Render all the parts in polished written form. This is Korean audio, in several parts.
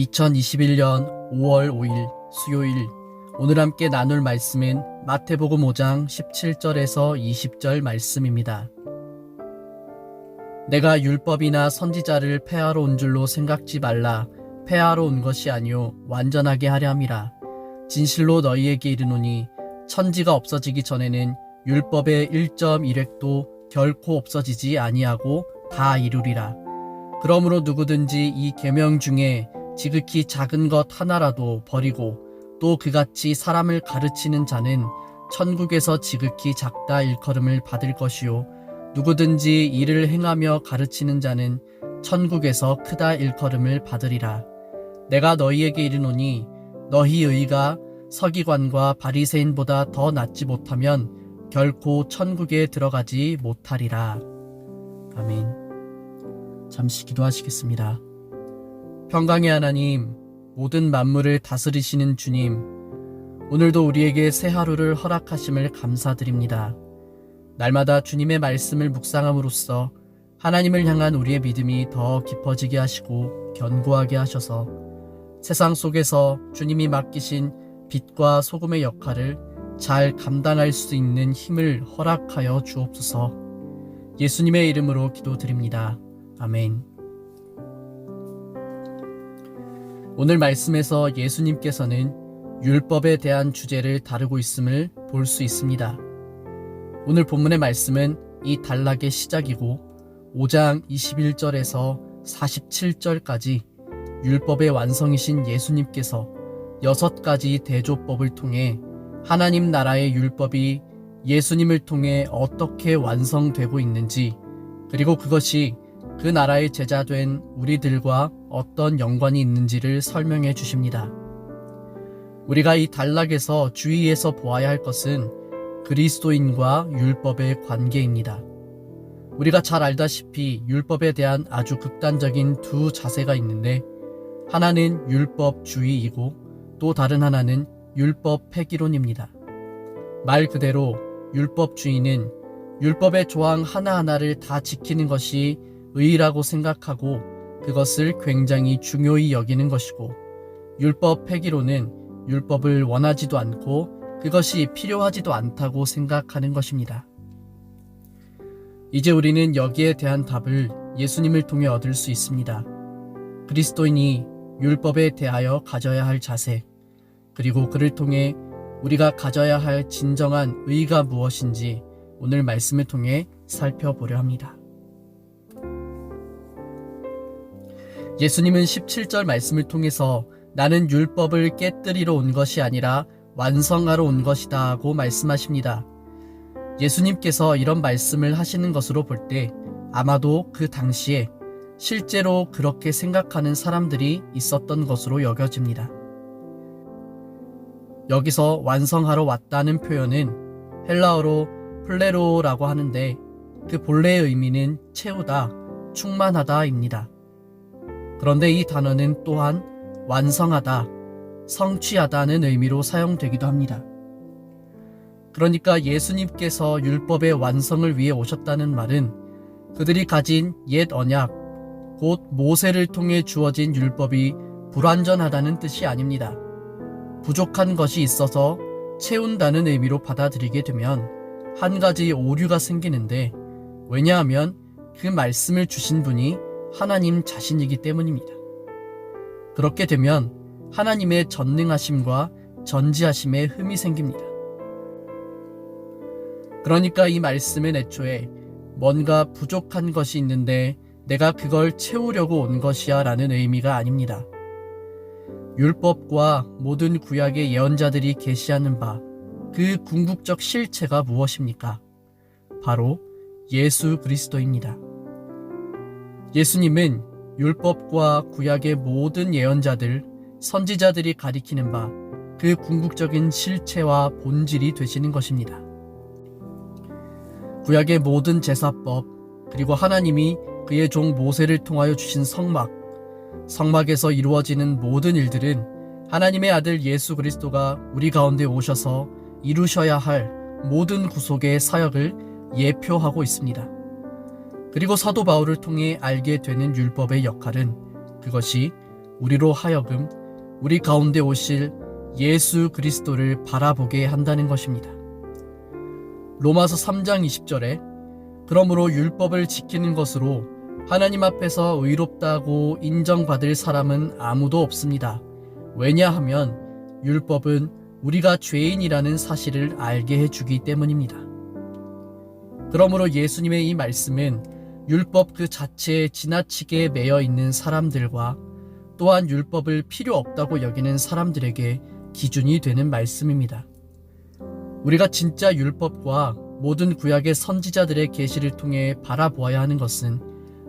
2021년 5월 5일 수요일, 오늘 함께 나눌 말씀은 마태복음 5장 17절에서 20절 말씀입니다. 내가 율법이나 선지자를 폐하러 온 줄로 생각지 말라. 폐하러 온 것이 아니요 완전하게 하려 함이라. 진실로 너희에게 이르노니 천지가 없어지기 전에는 율법의 1.1획도 결코 없어지지 아니하고 다 이루리라. 그러므로 누구든지 이 계명 중에 지극히 작은 것 하나라도 버리고 또 그같이 사람을 가르치는 자는 천국에서 지극히 작다 일컬음을 받을 것이요 누구든지 이를 행하며 가르치는 자는 천국에서 크다 일컬음을 받으리라. 내가 너희에게 이르노니 너희 의가 서기관과 바리새인보다 더 낫지 못하면 결코 천국에 들어가지 못하리라. 아멘. 잠시 기도하시겠습니다. 평강의 하나님, 모든 만물을 다스리시는 주님, 오늘도 우리에게 새 하루를 허락하심을 감사드립니다. 날마다 주님의 말씀을 묵상함으로써 하나님을 향한 우리의 믿음이 더 깊어지게 하시고 견고하게 하셔서 세상 속에서 주님이 맡기신 빛과 소금의 역할을 잘 감당할 수 있는 힘을 허락하여 주옵소서. 예수님의 이름으로 기도드립니다. 아멘. 오늘 말씀에서 예수님께서는 율법에 대한 주제를 다루고 있음을 볼 수 있습니다. 오늘 본문의 말씀은 이 단락의 시작이고 5장 21절에서 47절까지 율법의 완성이신 예수님께서 6가지 대조법을 통해 하나님 나라의 율법이 예수님을 통해 어떻게 완성되고 있는지, 그리고 그것이 그 나라의 제자된 우리들과 어떤 연관이 있는지를 설명해 주십니다. 우리가 이 단락에서 주의해서 보아야 할 것은 그리스도인과 율법의 관계입니다. 우리가 잘 알다시피 율법에 대한 아주 극단적인 두 자세가 있는데, 하나는 율법주의이고 또 다른 하나는 율법 폐기론입니다. 말 그대로 율법주의는 율법의 조항 하나하나를 다 지키는 것이 의라고 생각하고 그것을 굉장히 중요히 여기는 것이고, 율법 폐기론은 율법을 원하지도 않고 그것이 필요하지도 않다고 생각하는 것입니다. 이제 우리는 여기에 대한 답을 예수님을 통해 얻을 수 있습니다. 그리스도인이 율법에 대하여 가져야 할 자세, 그리고 그를 통해 우리가 가져야 할 진정한 의가 무엇인지 오늘 말씀을 통해 살펴보려 합니다. 예수님은 17절 말씀을 통해서 나는 율법을 깨뜨리러 온 것이 아니라 완성하러 온 것이다 하고 말씀하십니다. 예수님께서 이런 말씀을 하시는 것으로 볼 때 아마도 그 당시에 실제로 그렇게 생각하는 사람들이 있었던 것으로 여겨집니다. 여기서 완성하러 왔다는 표현은 헬라어로 플레로라고 하는데 그 본래의 의미는 채우다, 충만하다입니다. 그런데 이 단어는 또한 완성하다, 성취하다는 의미로 사용되기도 합니다. 그러니까 예수님께서 율법의 완성을 위해 오셨다는 말은 그들이 가진 옛 언약, 곧 모세를 통해 주어진 율법이 불완전하다는 뜻이 아닙니다. 부족한 것이 있어서 채운다는 의미로 받아들이게 되면 한 가지 오류가 생기는데, 왜냐하면 그 말씀을 주신 분이 하나님 자신이기 때문입니다. 그렇게 되면 하나님의 전능하심과 전지하심에 흠이 생깁니다. 그러니까 이 말씀은 애초에 뭔가 부족한 것이 있는데 내가 그걸 채우려고 온 것이야 라는 의미가 아닙니다. 율법과 모든 구약의 예언자들이 계시하는 바, 그 궁극적 실체가 무엇입니까? 바로 예수 그리스도입니다. 예수님은 율법과 구약의 모든 예언자들, 선지자들이 가리키는 바, 그 궁극적인 실체와 본질이 되시는 것입니다. 구약의 모든 제사법, 그리고 하나님이 그의 종 모세를 통하여 주신 성막에서 이루어지는 모든 일들은 하나님의 아들 예수 그리스도가 우리 가운데 오셔서 이루셔야 할 모든 구속의 사역을 예표하고 있습니다. 그리고 사도 바울을 통해 알게 되는 율법의 역할은 그것이 우리로 하여금 우리 가운데 오실 예수 그리스도를 바라보게 한다는 것입니다. 로마서 3장 20절에 그러므로 율법을 지키는 것으로 하나님 앞에서 의롭다고 인정받을 사람은 아무도 없습니다. 왜냐하면 율법은 우리가 죄인이라는 사실을 알게 해주기 때문입니다. 그러므로 예수님의 이 말씀은 율법 그 자체에 지나치게 매여 있는 사람들과 또한 율법을 필요 없다고 여기는 사람들에게 기준이 되는 말씀입니다. 우리가 진짜 율법과 모든 구약의 선지자들의 계시를 통해 바라보아야 하는 것은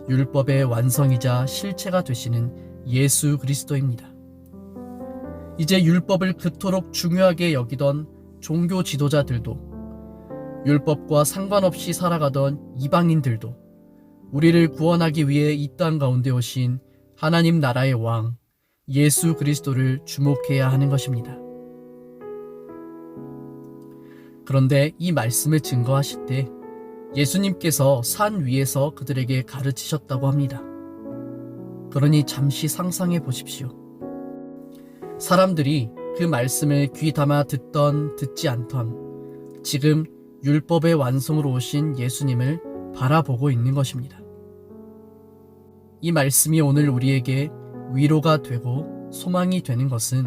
율법의 완성이자 실체가 되시는 예수 그리스도입니다. 이제 율법을 그토록 중요하게 여기던 종교 지도자들도 율법과 상관없이 살아가던 이방인들도 우리를 구원하기 위해 이 땅 가운데 오신 하나님 나라의 왕 예수 그리스도를 주목해야 하는 것입니다. 그런데 이 말씀을 증거하실 때 예수님께서 산 위에서 그들에게 가르치셨다고 합니다. 그러니 잠시 상상해 보십시오. 사람들이 그 말씀을 귀 담아 듣던 듣지 않던 지금 율법의 완성으로 오신 예수님을 바라보고 있는 것입니다. 이 말씀이 오늘 우리에게 위로가 되고 소망이 되는 것은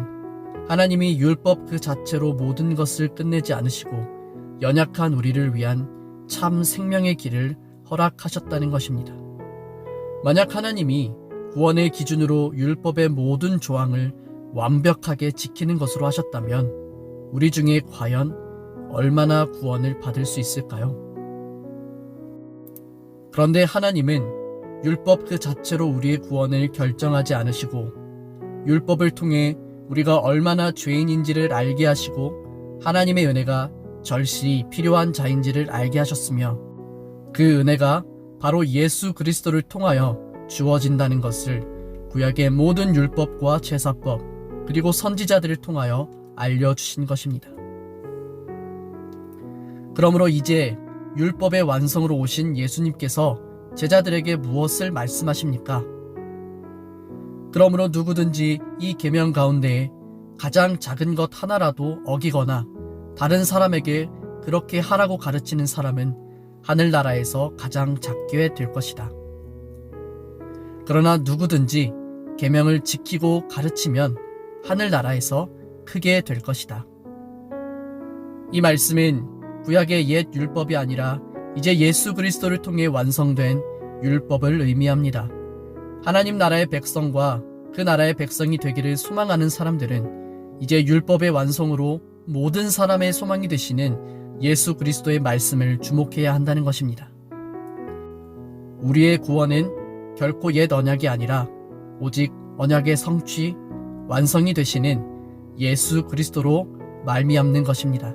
하나님이 율법 그 자체로 모든 것을 끝내지 않으시고 연약한 우리를 위한 참 생명의 길을 허락하셨다는 것입니다. 만약 하나님이 구원의 기준으로 율법의 모든 조항을 완벽하게 지키는 것으로 하셨다면 우리 중에 과연 얼마나 구원을 받을 수 있을까요? 그런데 하나님은 율법 그 자체로 우리의 구원을 결정하지 않으시고 율법을 통해 우리가 얼마나 죄인인지를 알게 하시고 하나님의 은혜가 절실히 필요한 자인지를 알게 하셨으며 그 은혜가 바로 예수 그리스도를 통하여 주어진다는 것을 구약의 모든 율법과 제사법 그리고 선지자들을 통하여 알려주신 것입니다. 그러므로 이제 율법의 완성으로 오신 예수님께서 제자들에게 무엇을 말씀하십니까? 그러므로 누구든지 이 계명 가운데 가장 작은 것 하나라도 어기거나 다른 사람에게 그렇게 하라고 가르치는 사람은 하늘나라에서 가장 작게 될 것이다. 그러나 누구든지 계명을 지키고 가르치면 하늘나라에서 크게 될 것이다. 이 말씀은 구약의 옛 율법이 아니라 이제 예수 그리스도를 통해 완성된 율법을 의미합니다. 하나님 나라의 백성과 그 나라의 백성이 되기를 소망하는 사람들은 이제 율법의 완성으로 모든 사람의 소망이 되시는 예수 그리스도의 말씀을 주목해야 한다는 것입니다. 우리의 구원은 결코 옛 언약이 아니라 오직 언약의 성취, 완성이 되시는 예수 그리스도로 말미암는 것입니다.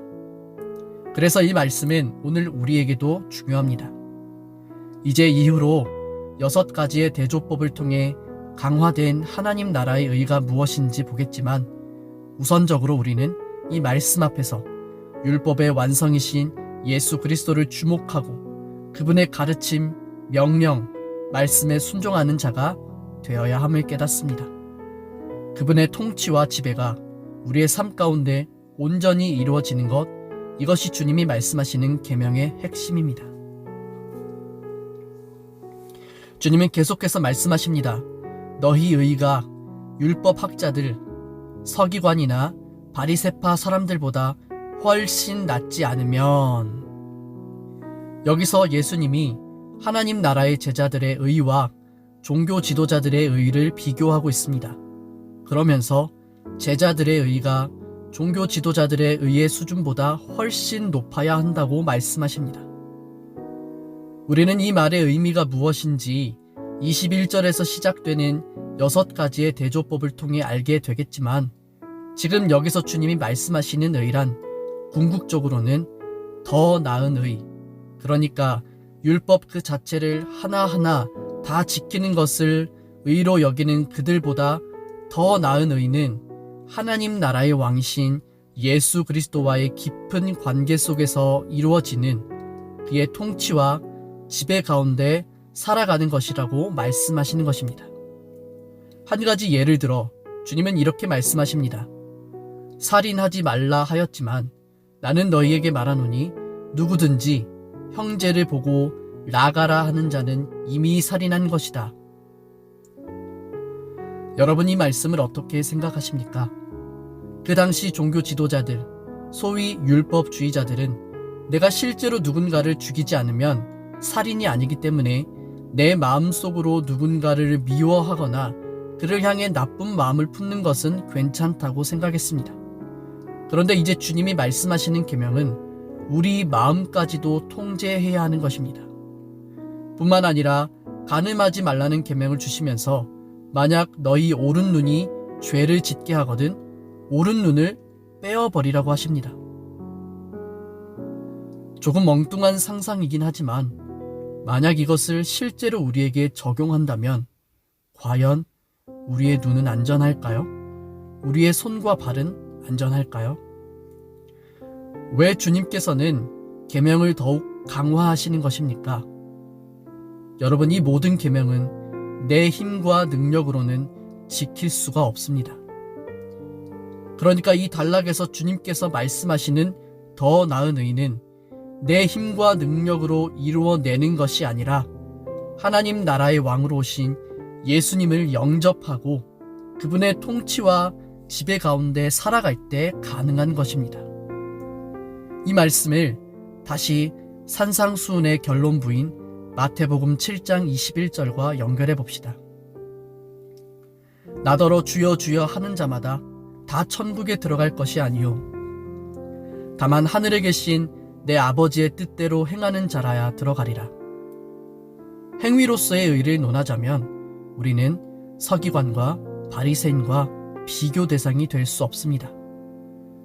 그래서 이 말씀은 오늘 우리에게도 중요합니다. 이제 이후로 6가지의 대조법을 통해 강화된 하나님 나라의 의가 무엇인지 보겠지만 우선적으로 우리는 이 말씀 앞에서 율법의 완성이신 예수 그리스도를 주목하고 그분의 가르침, 명령, 말씀에 순종하는 자가 되어야 함을 깨닫습니다. 그분의 통치와 지배가 우리의 삶 가운데 온전히 이루어지는 것, 이것이 주님이 말씀하시는 계명의 핵심입니다. 주님은 계속해서 말씀하십니다. 너희 의가 율법학자들, 서기관이나 바리새파 사람들보다 훨씬 낫지 않으면, 여기서 예수님이 하나님 나라의 제자들의 의와 종교 지도자들의 의를 비교하고 있습니다. 그러면서 제자들의 의가 종교 지도자들의 의의 수준보다 훨씬 높아야 한다고 말씀하십니다. 우리는 이 말의 의미가 무엇인지 21절에서 시작되는 6가지의 대조법을 통해 알게 되겠지만 지금 여기서 주님이 말씀하시는 의란 궁극적으로는 더 나은 의, 그러니까 율법 그 자체를 하나하나 다 지키는 것을 의로 여기는 그들보다 더 나은 의는 하나님 나라의 왕이신 예수 그리스도와의 깊은 관계 속에서 이루어지는 그의 통치와 지배 가운데 살아가는 것이라고 말씀하시는 것입니다. 한 가지 예를 들어 주님은 이렇게 말씀하십니다. 살인하지 말라 하였지만 나는 너희에게 말하노니 누구든지 형제를 보고 나가라 하는 자는 이미 살인한 것이다. 여러분, 이 말씀을 어떻게 생각하십니까? 그 당시 종교 지도자들, 소위 율법주의자들은 내가 실제로 누군가를 죽이지 않으면 살인이 아니기 때문에 내 마음속으로 누군가를 미워하거나 그를 향해 나쁜 마음을 품는 것은 괜찮다고 생각했습니다. 그런데 이제 주님이 말씀하시는 계명은 우리 마음까지도 통제해야 하는 것입니다. 뿐만 아니라 간음하지 말라는 계명을 주시면서 만약 너희 오른 눈이 죄를 짓게 하거든 오른 눈을 빼어버리라고 하십니다. 조금 엉뚱한 상상이긴 하지만 만약 이것을 실제로 우리에게 적용한다면 과연 우리의 눈은 안전할까요? 우리의 손과 발은 안전할까요? 왜 주님께서는 계명을 더욱 강화하시는 것입니까? 여러분, 이 모든 계명은 내 힘과 능력으로는 지킬 수가 없습니다. 그러니까 이 단락에서 주님께서 말씀하시는 더 나은 의는 내 힘과 능력으로 이루어내는 것이 아니라 하나님 나라의 왕으로 오신 예수님을 영접하고 그분의 통치와 지배 가운데 살아갈 때 가능한 것입니다. 이 말씀을 다시 산상수훈의 결론부인 마태복음 7장 21절과 연결해 봅시다. 나더러 주여 주여 하는 자마다 다 천국에 들어갈 것이 아니요 다만 하늘에 계신 내 아버지의 뜻대로 행하는 자라야 들어가리라. 행위로서의 의를 논하자면 우리는 서기관과 바리새인과 비교 대상이 될 수 없습니다.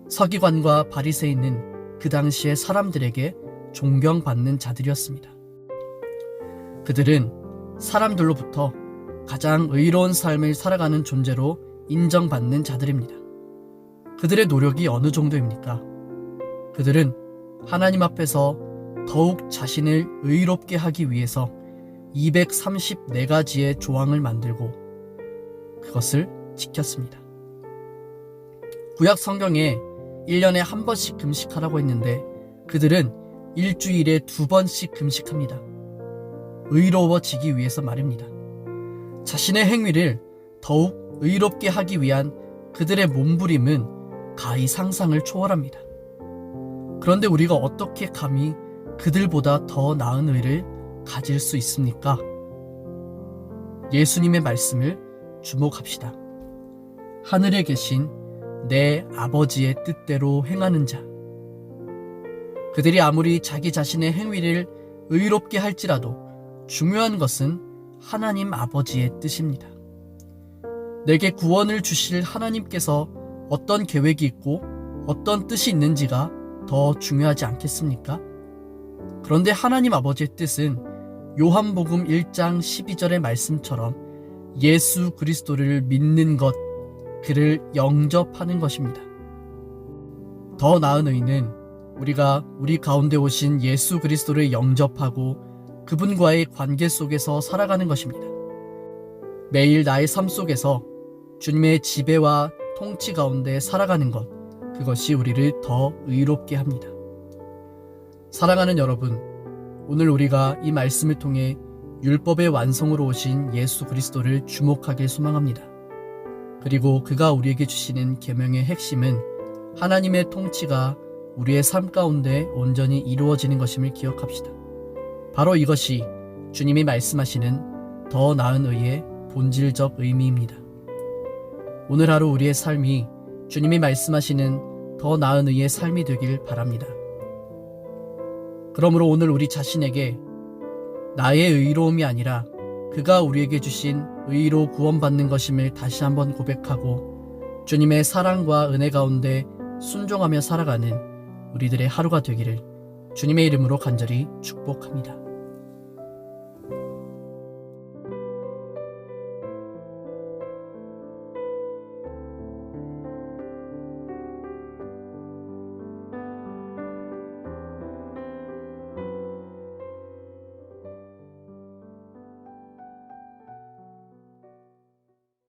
서기관과 바리새인은 그 당시의 사람들에게 존경받는 자들이었습니다. 그들은 사람들로부터 가장 의로운 삶을 살아가는 존재로 인정받는 자들입니다. 그들의 노력이 어느 정도입니까? 그들은 하나님 앞에서 더욱 자신을 의롭게 하기 위해서 234가지의 조항을 만들고 그것을 지켰습니다. 구약 성경에 1년에 한 번씩 금식하라고 했는데 그들은 일주일에 2번씩 금식합니다. 의로워지기 위해서 말입니다. 자신의 행위를 더욱 의롭게 하기 위한 그들의 몸부림은 가히 상상을 초월합니다. 그런데 우리가 어떻게 감히 그들보다 더 나은 의를 가질 수 있습니까? 예수님의 말씀을 주목합시다. 하늘에 계신 내 아버지의 뜻대로 행하는 자. 그들이 아무리 자기 자신의 행위를 의롭게 할지라도 중요한 것은 하나님 아버지의 뜻입니다. 내게 구원을 주실 하나님께서 어떤 계획이 있고 어떤 뜻이 있는지가 더 중요하지 않겠습니까? 그런데 하나님 아버지의 뜻은 요한복음 1장 12절의 말씀처럼 예수 그리스도를 믿는 것, 그를 영접하는 것입니다. 더 나은 의는 우리가 우리 가운데 오신 예수 그리스도를 영접하고 그분과의 관계 속에서 살아가는 것입니다. 매일 나의 삶 속에서 주님의 지배와 통치 가운데 살아가는 것, 그것이 우리를 더 의롭게 합니다. 사랑하는 여러분, 오늘 우리가 이 말씀을 통해 율법의 완성으로 오신 예수 그리스도를 주목하길 소망합니다. 그리고 그가 우리에게 주시는 계명의 핵심은 하나님의 통치가 우리의 삶 가운데 온전히 이루어지는 것임을 기억합시다. 바로 이것이 주님이 말씀하시는 더 나은 의의 본질적 의미입니다. 오늘 하루 우리의 삶이 주님이 말씀하시는 더 나은 의의 삶이 되길 바랍니다. 그러므로 오늘 우리 자신에게 나의 의로움이 아니라 그가 우리에게 주신 의로 구원받는 것임을 다시 한번 고백하고 주님의 사랑과 은혜 가운데 순종하며 살아가는 우리들의 하루가 되기를 주님의 이름으로 간절히 축복합니다.